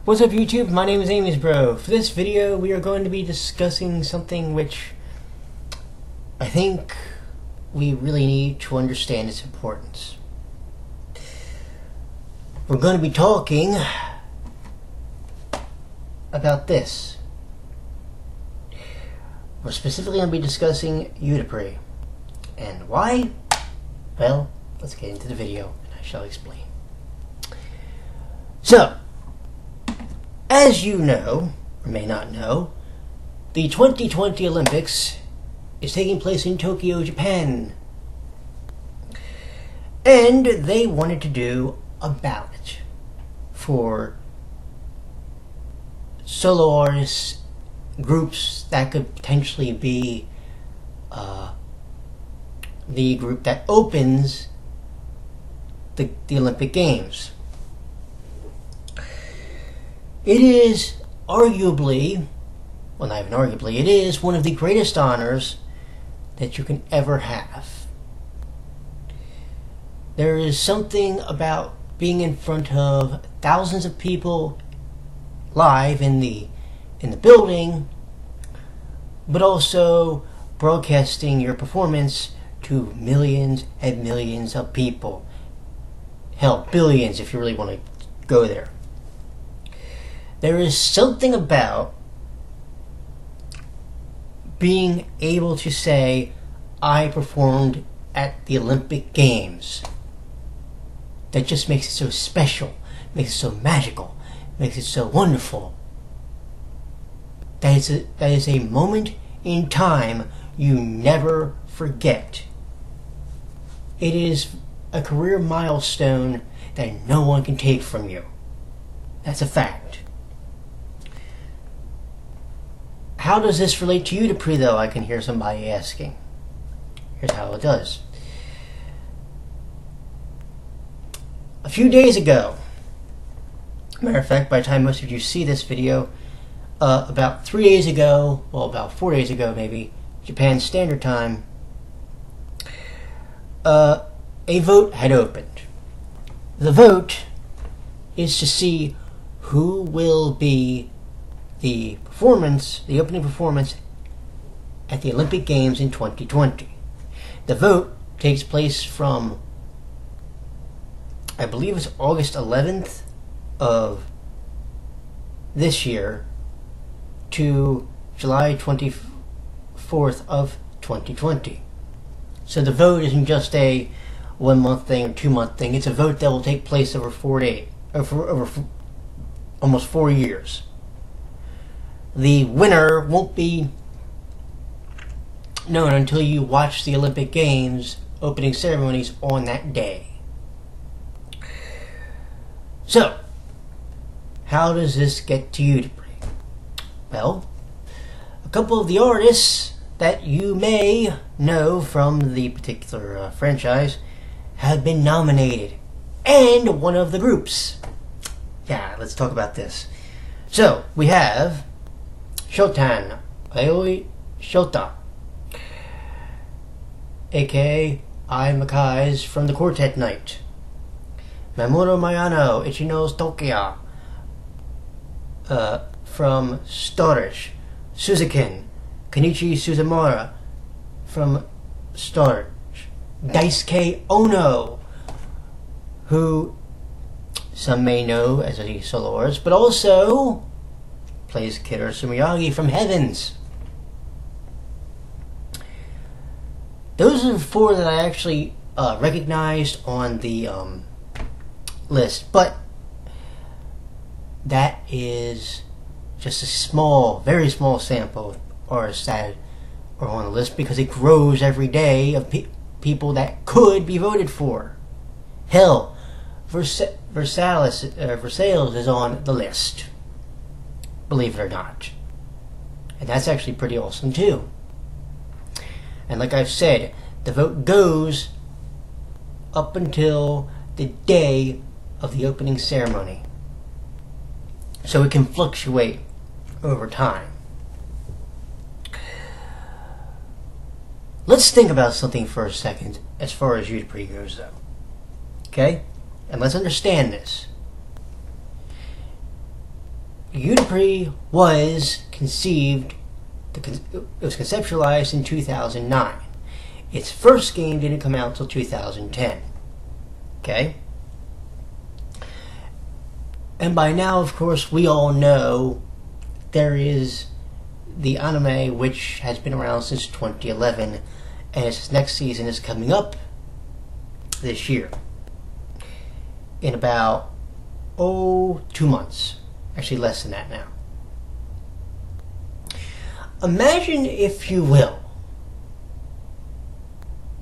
What's up YouTube? My name is Amy's Bro. For this video we are going to be discussing something which I think we really need to understand its importance. We're going to be talking about this. We're specifically going to be discussing UtaPri. And why? Well, let's get into the video and I shall explain. So, as you know, or may not know, the 2020 Olympics is taking place in Tokyo, Japan. And they wanted to do a ballot for solo artists, groups that could potentially be the group that opens the Olympic Games. It is arguably, well not even arguably, it is one of the greatest honors that you can ever have. There is something about being in front of thousands of people live in the building, but also broadcasting your performance to millions and millions of people. Hell, billions if you really want to go there. There is something about being able to say, I performed at the Olympic Games, that just makes it so special, makes it so magical, makes it so wonderful. That is a moment in time you never forget. It is a career milestone that no one can take from you. That's a fact. How does this relate to UtaPri though, I can hear somebody asking. Here's how it does. A few days ago, matter of fact, by the time most of you see this video, about 3 days ago, well about 4 days ago maybe, Japan Standard Time, a vote had opened. The vote is to see who will be the opening performance at the Olympic Games in 2020. The vote takes place from, I believe it's August 11th of this year to July 24th of 2020. So the vote isn't just a 1 month thing or 2 month thing. It's a vote that will take place over 4 days, over almost 4 years. The winner won't be known until you watch the Olympic Games opening ceremonies on that day. So, how does this get to UtaPri? Well, a couple of the artists that you may know from the particular franchise have been nominated, and one of the groups. Yeah, let's talk about this. So, we have Shotan Aoi Shota, aka I Makai's from the Quartet Night. Mamoru Mayano Ichino's Tokia from STARISH. Suzukin Kenichi Suzumura from STARISH. Daisuke Ono, who some may know as a solo artist, but also plays Kidder Sumiyagi from Heavens. Those are the 4 that I actually recognized on the list, but that is just a small, very small sample of artists that are on the list, because it grows every day of people that could be voted for. Hell, Versailles is on the list, believe it or not, and that's actually pretty awesome too. And like I've said, the vote goes up until the day of the opening ceremony, so it can fluctuate over time. Let's think about something for a second as far as UtaPri goes though. Okay? And let's understand this. UtaPri was conceived, it was conceptualized in 2009. Its first game didn't come out until 2010. Okay? And by now, of course, we all know there is the anime, which has been around since 2011, and its next season is coming up this year in about 2 months. Actually less than that now. Imagine, if you will,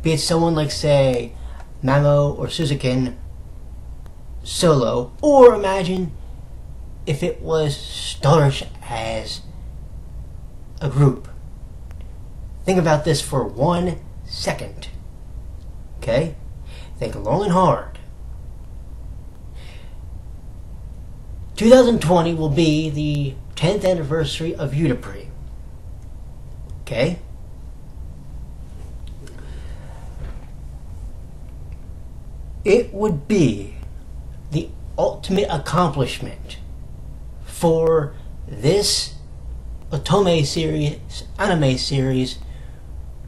be it someone like, say, Mamo or Suzukin solo, or imagine if it was STARISH as a group. Think about this for 1 second. Okay? Think long and hard. 2020 will be the 10th anniversary of UtaPri. Okay? It would be the ultimate accomplishment for this otome series, anime series,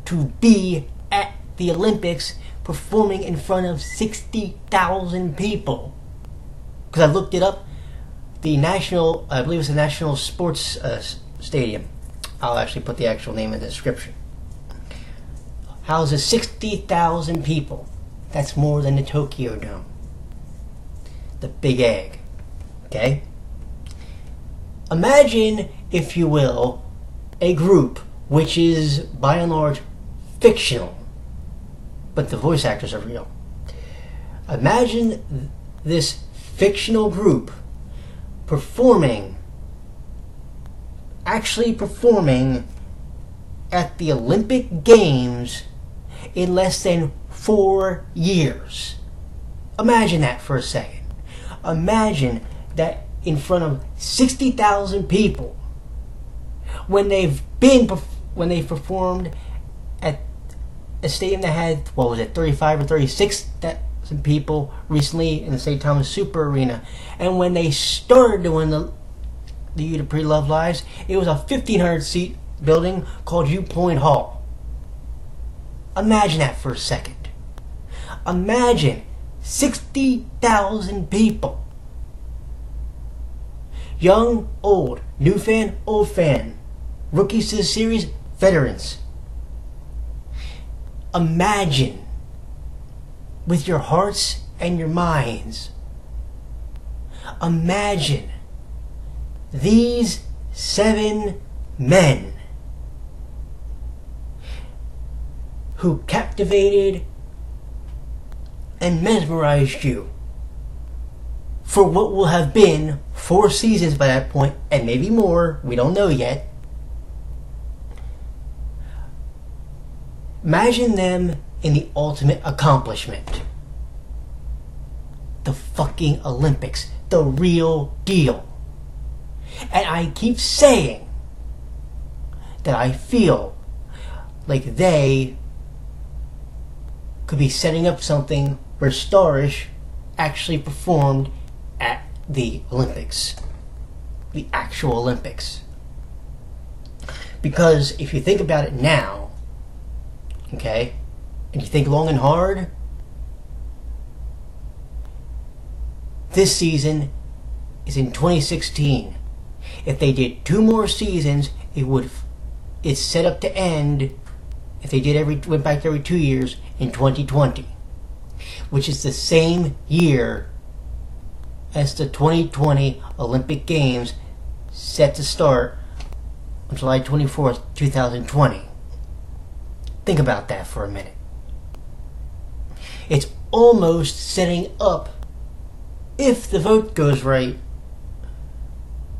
to be at the Olympics performing in front of 60,000 people. Because I looked it up, the national, I believe it's the National Sports Stadium. I'll actually put the actual name in the description. Houses 60,000 people. That's more than the Tokyo Dome. The Big Egg. Okay? Imagine, if you will, a group which is, by and large, fictional, but the voice actors are real. Imagine this fictional group actually performing at the Olympic Games in less than 4 years. Imagine that for a second. Imagine that in front of 60,000 people, when they've performed at a stadium that had, what was it, 35 or 36,000 people recently in the St. Thomas Super Arena, and when they started doing the UtaPri Love Lives, it was a 1,500 seat building called U Point Hall. Imagine that for a second. Imagine 60,000 people. Young, old, new fan, old fan, rookies to the series, veterans. Imagine, with your hearts and your minds, imagine these 7 men who captivated and mesmerized you for what will have been 4 seasons by that point, and maybe more, we don't know yet. Imagine them in the ultimate accomplishment. The fucking Olympics. The real deal. And I keep saying that I feel like they could be setting up something where STARISH actually performed at the Olympics. The actual Olympics. Because if you think about it now, okay, and you think long and hard, this season is in 2016. If they did 2 more seasons, it's set up to end, if they went back every 2 years, in 2020, which is the same year as the 2020 Olympic Games, set to start on July 24th, 2020. Think about that for a minute. It's almost setting up, if the vote goes right,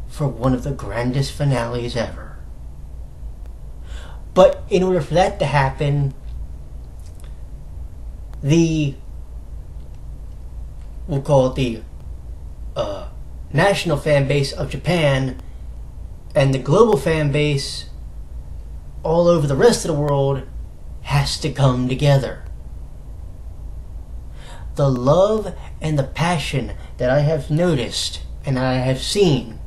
for one of the grandest finales ever. But in order for that to happen, we'll call it the national fan base of Japan and the global fan base all over the rest of the world has to come together. The love and the passion that I have noticed and I have seen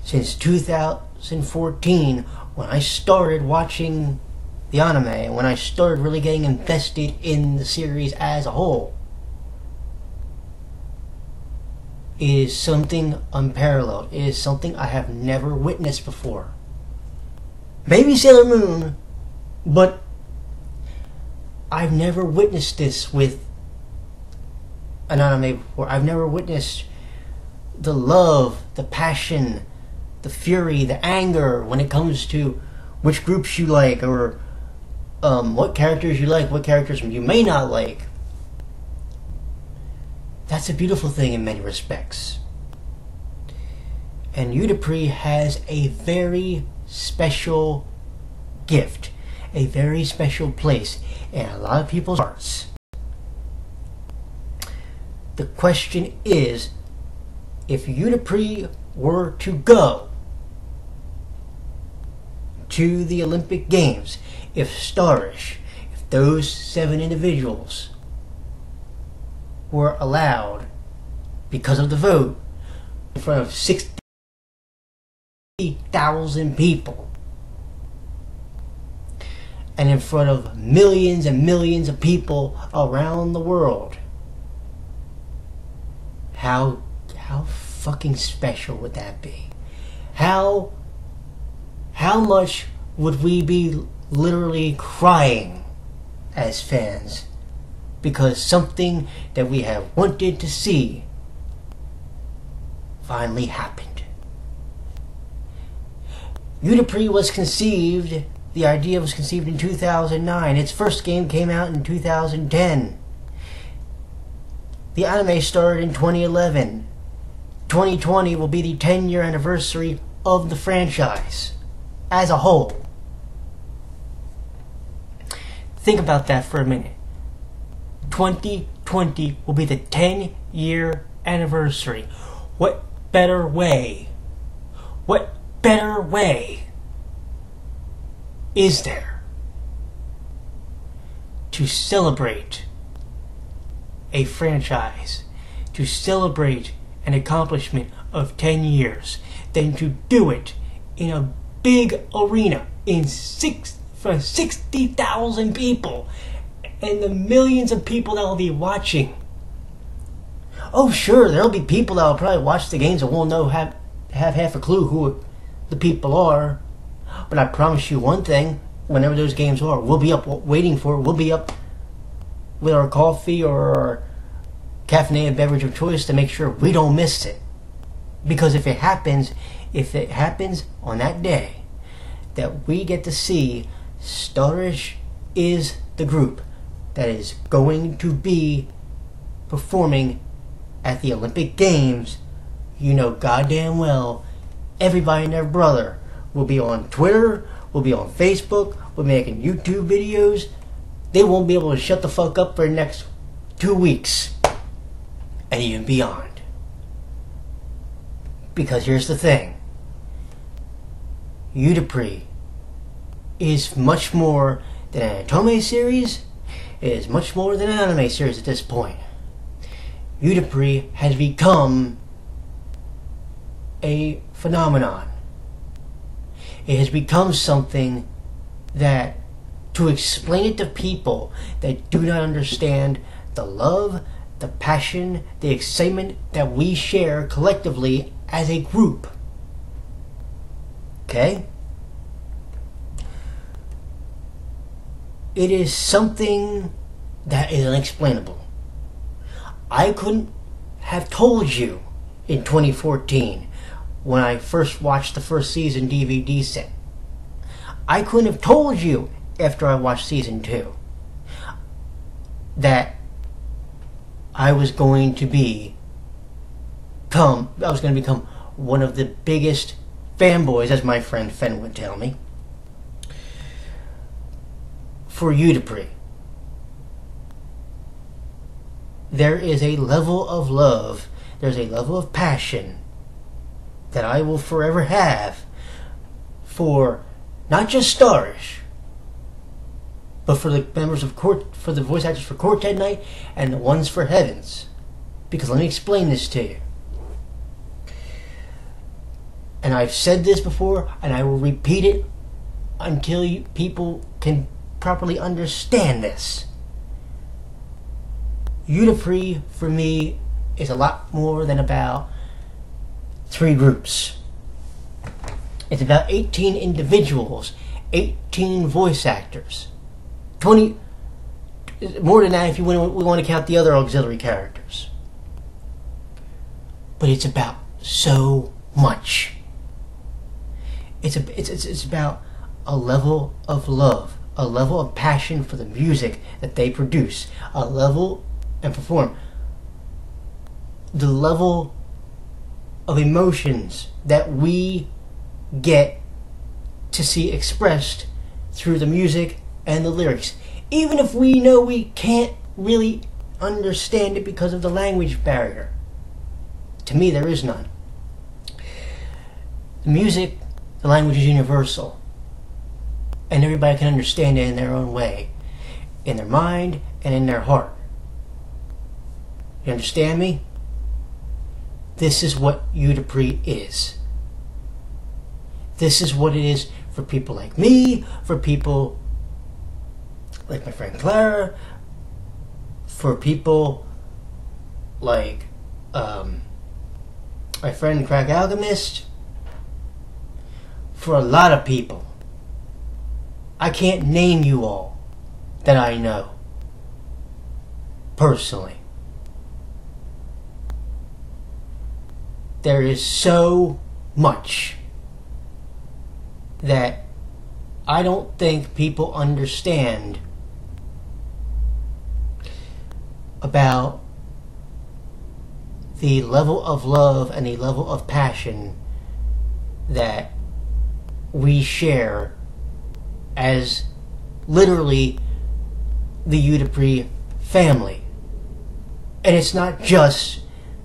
since 2014, when I started watching the anime, and when I started really getting invested in the series as a whole, it is something unparalleled. It is something I have never witnessed before. Maybe Sailor Moon, but I've never witnessed this with an anime before. I've never witnessed the love, the passion, the fury, the anger when it comes to which groups you like, or what characters you like, what characters you may not like. That's a beautiful thing in many respects. And UtaPri has a very special gift, a very special place in a lot of people's hearts. The question is, if UtaPri were to go to the Olympic Games, if STARISH, if those 7 individuals were allowed, because of the vote, in front of 60,000 people, and in front of millions and millions of people around the world, how fucking special would that be? How much would we be literally crying as fans because something that we have wanted to see finally happened? UtaPri was conceived, the idea was conceived in 2009. Its first game came out in 2010. The anime started in 2011. 2020 will be the 10-year anniversary of the franchise as a whole. Think about that for a minute. 2020 will be the 10-year anniversary. What better way is there to celebrate a franchise, to celebrate an accomplishment of 10 years, than to do it in a big arena in for 60,000 people and the millions of people that will be watching? Oh sure, there'll be people that will probably watch the games and won't have half a clue who the people are, but I promise you one thing, whenever those games are, we'll be up waiting for it. We'll be up with our coffee or our caffeinated beverage of choice to make sure we don't miss it. Because if it happens on that day that we get to see STARISH is the group that is going to be performing at the Olympic Games, you know goddamn well everybody and their brother will be on Twitter, will be on Facebook, will be making YouTube videos. They won't be able to shut the fuck up for the next 2 weeks and even beyond. Because here's the thing, UtaPri is much more than an anime series. It is much more than an anime series at this point. UtaPri has become a phenomenon. It has become something that, to explain it to people that do not understand the love, the passion, the excitement that we share collectively as a group. Okay? It is something that is unexplainable. I couldn't have told you in 2014 when I first watched the first season DVD set. I couldn't have told you after I watched season 2 that I was going to become one of the biggest fanboys, as my friend Fen would tell me, for UtaPri. There is a level of love, there's a level of passion that I will forever have for not just STARISH, but for the members of for the voice actors for Quartet Night and the ones for Heavens. Because let me explain this to you. and I've said this before, and I will repeat it until people can properly understand this. UtaPri, for me, is a lot more than about 3 groups. It's about 18 individuals, 18 voice actors, 20, more than that if we want to count the other auxiliary characters. But it's about so much. It's about a level of love, a level of passion for the music that they produce, a level and perform, the level of emotions that we get to see expressed through the music and the lyrics, even if we know we can't really understand it because of the language barrier. To me, there is none. The music, the language is universal, and everybody can understand it in their own way, in their mind and in their heart. You understand me? This is what UtaPri is. This is what it is for people like me, for people like my friend Clara, for people like my friend Crack Alchemist, for a lot of people. I can't name you all that I know personally. There is so much that I don't think people understand about the level of love and the level of passion that we share as literally the UtaPri family. And it's not just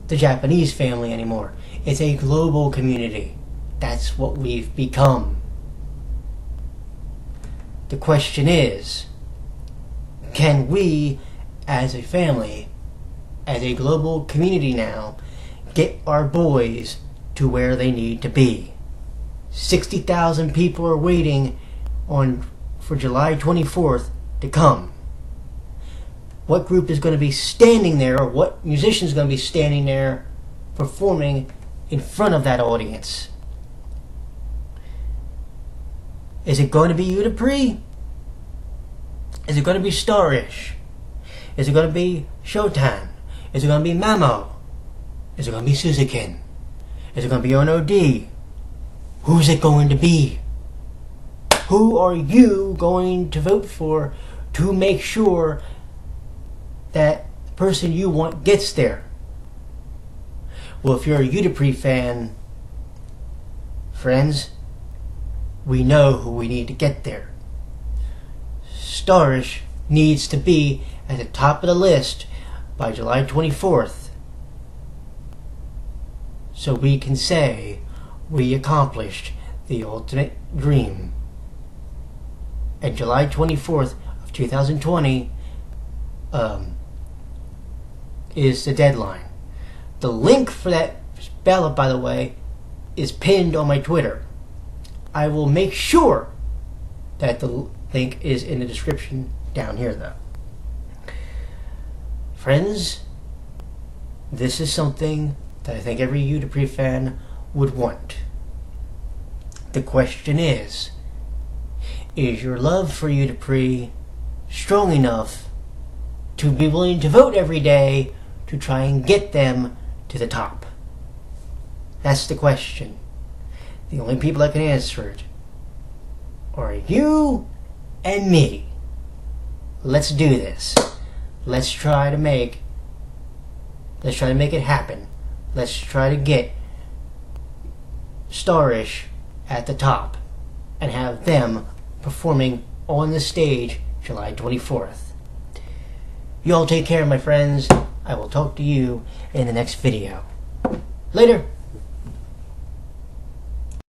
the Japanese family anymore. It's a global community. That's what we've become. The question is, can we as a family, as a global community now, get our boys to where they need to be? 60,000 people are waiting for July 24th to come. What group is going to be standing there, or what musician is going to be standing there performing in front of that audience? Is it going to be UtaPri? Is it going to be STARISH? Is it going to be Showtime? Is it going to be Mamo? Is it going to be Suzukin? Is it going to be ONOD? Who's it going to be? Who are you going to vote for to make sure that the person you want gets there? Well, if you're a UtaPri fan, friends, we know who we need to get there. STARISH needs to be at the top of the list by July 24th, so we can say we accomplished the ultimate dream. And July 24th of 2020 is the deadline. The link for that ballot, by the way, is pinned on my Twitter. I will make sure that the link is in the description down here, though. Friends, this is something that I think every UtaPri fan would want. The question is your love for UtaPri strong enough to be willing to vote every day to try and get them to the top? That's the question. The only people that can answer it are you and me. Let's do this. Let's try to make it happen. Let's try to get STARISH at the top and have them performing on the stage July 24th. You all take care, my friends. I will talk to you in the next video. Later.